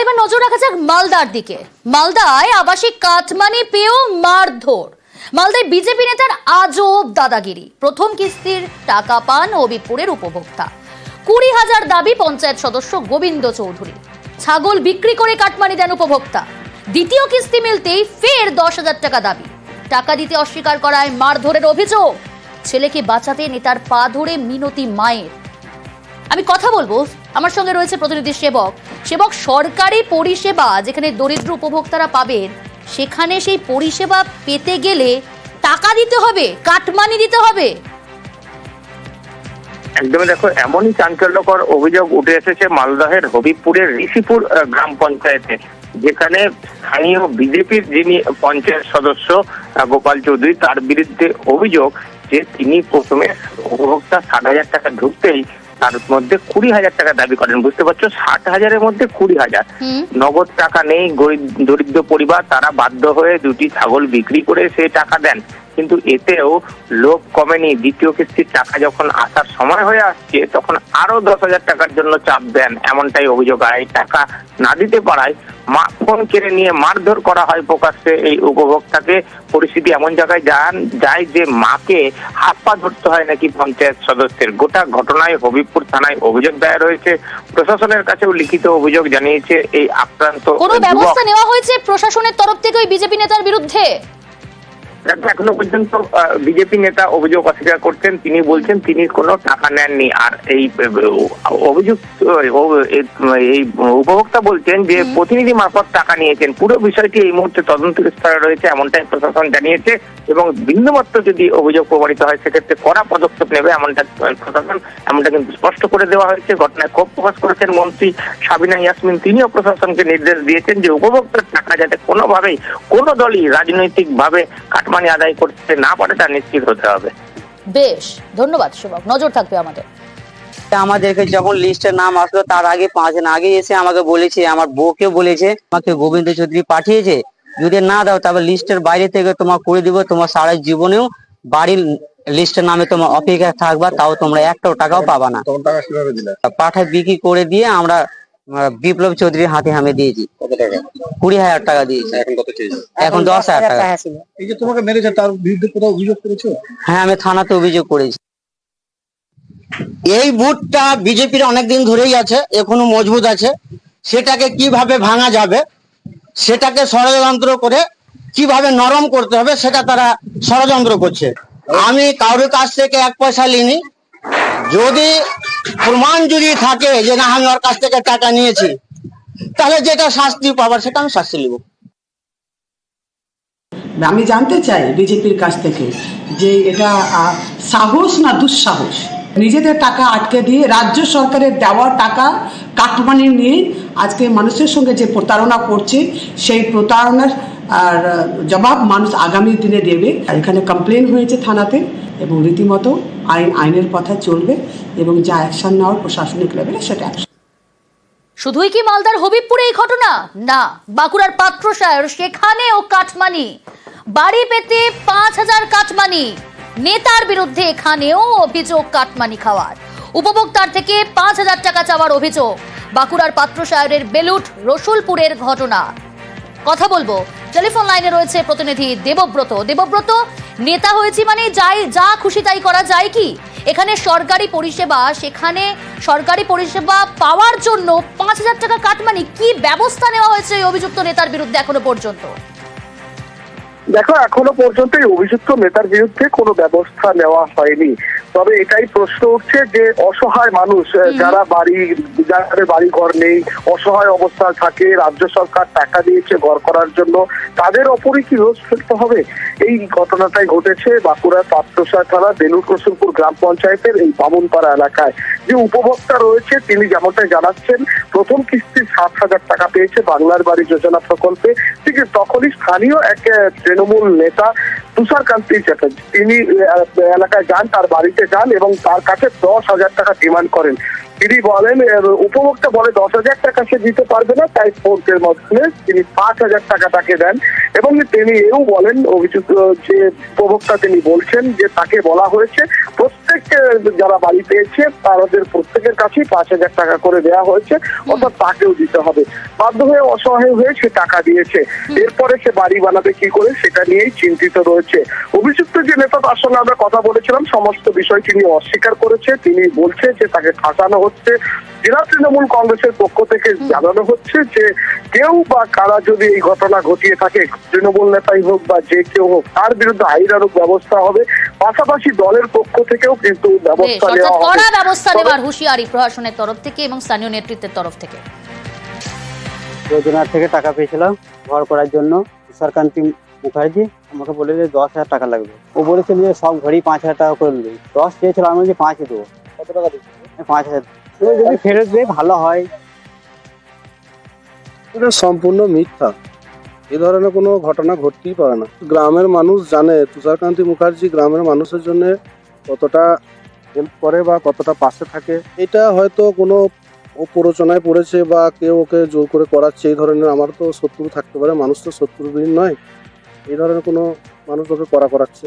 এবার নজর রাখা যাক মালদার দিকে। মালদায় আবাসিক কাটমানি পেয়েও মারধর। মালদায় বিজেপি নেতার আজব দাদাগিরি। প্রথম কিস্তির টাকা পান হবিবপুরের উপভোক্তা। 20,000 দাবি পঞ্চায়েত সদস্য গোবিন্দ চৌধুরী। ছাগল বিক্রি করে কাটমানি দেন উপভোক্তা। দ্বিতীয় কিস্তি মিলতেই ফের 10,000 টাকা দাবি। টাকা দিতে অস্বীকার করায় মারধরের অভিযোগ। ছেলেকে বাঁচাতে নেতার পা ধরে মিনতি মায়ের। আমি কথা বলবো, আমার সঙ্গে রয়েছে প্রতিনিধি সেবক। সরকারি পরিষেবা যেখানে দরিদ্র উপভোক্তারা পাবেন, সেখানে সেই পরিষেবা পেতে গেলে টাকা দিতে হবে, কাটমানি দিতে হবে। একদমই দেখো, এমনই চাঞ্চল্যকর অভিযোগ উঠে এসেছে মালদহের হবিবপুরের ঋষিপুর গ্রাম পঞ্চায়েতে, যেখানে স্থানীয় বিজেপির যিনি পঞ্চায়েত সদস্য গোপাল চৌধুরী, তার বিরুদ্ধে অভিযোগ যে তিনি প্রথমে উপভোক্তা 60,000 টাকা ঢুকতেই তার মধ্যে 20,000 টাকা দাবি করেন। বুঝতে পারছো, 60,000-এর মধ্যে 20,000 নগদ টাকা নেই। দরিদ্র পরিবার, তারা বাধ্য হয়ে দুটি ছাগল বিক্রি করে সেই টাকা দেন। কিন্তু এতেও লোভ কমেনি। দ্বিতীয় কিস্তির টাকা যখন আসার সময় হয়ে আসছে, তখন আরো 10,000 টাকার জন্য চাপ দেন, এমনটাই অভিযোগ। আর এই টাকা না দিতে পারায় ফোন কেড়ে নিয়ে মারধর করা হয় প্রকাশ্যে এই উপভোক্তাকে। পরিস্থিতি এমন জায়গায় যায় যে মাকে হাত পা ধরতে হয় নাকি পঞ্চায়েত সদস্যের। গোটা ঘটনায় হবিবপুর থানায় অভিযোগ দায়ের হয়েছে। প্রশাসনের কাছেও লিখিত অভিযোগ জানিয়েছে এই আক্রান্ত। কোনো ব্যবস্থা নেওয়া হয়েছে প্রশাসনের তরফ থেকে ওই বিজেপি নেতার বিরুদ্ধে? এখনো পর্যন্ত বিজেপি নেতা অভিযোগ অস্বীকার করছেন। তিনি বলছেন তিনি কোনো টাকা নেননি। আর এই অভিযুক্ত এই উপভোক্তা বলছেন যে প্রতিনিধি মারফত টাকা নিয়েছেন। পুরো বিষয়টি এই মুহূর্তে তদন্তের স্তরে রয়েছে, এমনটাই প্রশাসন জানিয়েছে। এবং বিন্দুমাত্র যদি অভিযোগ প্রমাণিত হয়, সেক্ষেত্রে কড়া পদক্ষেপ নেবে এমনটা প্রশাসন, এমনটা কিন্তু স্পষ্ট করে দেওয়া হয়েছে। ঘটনায় ক্ষোভ প্রকাশ করেছেন মন্ত্রী সাবিনা ইয়াসমিন। তিনিও প্রশাসনকে নির্দেশ দিয়েছেন যে উপভোক্তার টাকা যাতে কোনোভাবেই কোনো দলই রাজনৈতিকভাবে কাটমানি আদায় করতে না পারে, তা নিশ্চিত হতে হবে। বেশ, ধন্যবাদ সেবক, নজর থাকবে আমাদের। আমাদেরকে যখন লিস্টের নাম আসলো, তার আগে 5 দিন আগে এসে আমাকে বলেছে, আমার বউকে বলেছে, আমাকে গোবিন্দ চৌধুরী পাঠিয়েছে, যদি না দাও তবে লিস্টের বাইরে থেকে তোমার করে দিব, তোমার সারা জীবনেও বাড়ির লিস্টের নামে তোমার অপেক্ষা থাকবা, তাও তোমরা 1 টাকাও পাবা না। পাঠায় বিক্রি করে দিয়ে আমরা বিপ্লব চৌধুরীর হাতে আমি দিয়েছি। কত টাকা? 20,000 টাকা দিয়েছি। এখন কত চেয়েছি? এখন 10,000 টাকা। এই যে তোমাকে মেরেছে, তার বিরুদ্ধে কোথাও অভিযোগ করেছো? হ্যাঁ, আমি থানাতে অভিযোগ করেছি। এই বুথটা বিজেপির অনেকদিন ধরেই আছে, এখনো মজবুত আছে। সেটাকে কিভাবে ভাঙা যাবে, সেটাকে ষড়যন্ত্র করে কিভাবে নরম করতে হবে, সেটা তারা ষড়যন্ত্র করছে। আমি কারোর কাছ থেকে 1 পয়সা নিইনি। যদি প্রমাণ যদি থাকে যে না আমি ওর কাছ থেকে টাকা নিয়েছি, তাহলে যেটা শাস্তি পাবার সেটা আমি শাস্তি নেব। আমি জানতে চাই বিজেপির কাছ থেকে যে এটা সাহস না দুঃসাহস, নিজেদের টাকা আটকে দিয়ে রাজ্য সরকারের দেওয়া টাকা কাটমানি নিয়ে আজকে মানুষের সঙ্গে যে প্রতারণা করছে, সেই প্রতারণার আর জবাব মানুষ আগামী দিনে দেবে। এখানে কমপ্লেন হয়েছে থানাতে, এবং রীতিমতো আইনের পথে চলবে, এবং যা অ্যাকশন নেওয়ার প্রশাসনিক লেভেলে সেটা। শুধুই কি মালদার হবিবপুরে এই ঘটনা? না, বাঁকুড়ার পাত্রসায়র, সেখানেও কাটমানি। বাড়ি পেতে 5,000 কাটমানি। নেতার বিরুদ্ধে এখানেও অভিযোগ কাটমানি খাওয়ার। উপভোক্তার থেকে 5,000 টাকা চাওয়ার অভিযোগ। বাঁকুড়ার পাত্রসায়রের বেলুট রসুলপুরের ঘটনা। কথা বলবো, টেলিফোন লাইনে রয়েছে প্রতিনিধি দেবব্রত। দেবব্রত, নেতা হয়েছি মানে যা খুশি তাই করা যায় কি? এখানে সরকারি পরিষেবা, সেখানে সরকারি পরিষেবা পাওয়ার জন্য 5,000 টাকা কাটমানি। কি ব্যবস্থা নেওয়া হয়েছে এই অভিযুক্ত নেতার বিরুদ্ধে এখনো পর্যন্ত? দেখো, এখনো পর্যন্ত এই অভিযুক্ত নেতার বিরুদ্ধে কোনো ব্যবস্থা নেওয়া হয়নি। তবে এটাই প্রশ্ন উঠছে যে অসহায় মানুষ, যাদের বাড়ি ঘর নেই, অসহায় অবস্থায় থাকে, রাজ্য সরকার টাকা দিয়েছে ঘর করার জন্য, তাদের ওপরই কি রোষ ফেলতে হবে? এই ঘটনাটাই ঘটেছে বাঁকুড়ার পাত্রসায়র থানা বেলুট রসুলপুর গ্রাম পঞ্চায়েতের এই বামুনপাড়া এলাকায়। যে উপভোক্তা রয়েছে, তিনি যেমনটাই জানাচ্ছেন, প্রথম কিস্তি 7,000 টাকা পেয়েছে বাংলার বাড়ি যোজনা প্রকল্পে। ঠিক তখনই স্থানীয় এক তৃণমূল নেতা তুষারকান্তি চ্যাটার্জি, তিনি এলাকায় যান, তার বাড়িতে যান এবং তার কাছে 10,000 টাকা ডিমান্ড করেন। তিনি বলেন উপভোক্তা বলে 10,000 টাকা সে দিতে পারবে না, তাই ফোনের মাধ্যমে তিনি 5,000 টাকা তাকে দেন। এবং তিনি এও বলেন, অভিযুক্ত যে উপভোক্তা তিনি বলছেন যে তাকে বলা হয়েছে প্রত্যেক যারা বাড়ি পেয়েছে তাদের প্রত্যেকের কাছেই 5,000 টাকা করে দেওয়া হয়েছে, অর্থাৎ তাকেও দিতে হবে। বাধ্য হয়ে অসহায় হয়ে সে টাকা দিয়েছে। এরপরে সে বাড়ি বানাবে কি করে সেটা নিয়েই চিন্তিত রয়েছে। অভিযুক্ত যে নেতা তার সঙ্গে আমরা কথা বলেছিলাম, সমস্ত বিষয় তিনি অস্বীকার করেছে। তিনি বলছে যে তাকে ফাঁসানো হচ্ছে। জেলা তৃণমূল কংগ্রেসের পক্ষ থেকে জানানো হচ্ছে যে কেউ বা কারা যদি এই ঘটনা ঘটিয়ে থাকে, তৃণমূল নেতাই হোক বা যে কেউ হোক, তার বিরুদ্ধে আইনানুগ ব্যবস্থা হবে। পাশাপাশি দলের পক্ষ থেকেও কিন্তু ব্যবস্থা নেওয়া হবে। কড়া ব্যবস্থা নেওয়ার হুঁশিয়ারি প্রশাসনের তরফ থেকে এবং স্থানীয় নেতৃত্বের তরফ থেকে। যোজনার থেকে টাকা পেয়েছিলাম ঘর করার জন্য। তুষারকান্তি মুখার্জি আমাকে বলে যে 10,000 টাকা লাগবে। ও বলেছিল যে সব ঘরেই 5,000 টাকা করে দেবে। 10 চেয়েছিল, আমি বলছি 5 দেবো। কত টাকা দিচ্ছি? 5,000 যদি ফেরত দেয় ভালো হয়। এটা সম্পূর্ণ মিথ্যা। এ ধরনের কোনো ঘটনা ঘটতেই পারে না। গ্রামের মানুষ জানে তুষারকান্তি মুখার্জি গ্রামের মানুষের জন্য কতটা হেল্প করে বা কতটা পাশে থাকে। এটা হয়তো কোনো ও প্ররোচনায় পড়েছে বা কেউ ওকে জোর করে করাচ্ছে, এই ধরনের। আমার তো শত্রু থাকতে পারে, মানুষ তো শত্রুবিহীন নয়। এই ধরনের কোনো মানুষ ওকে করাচ্ছে।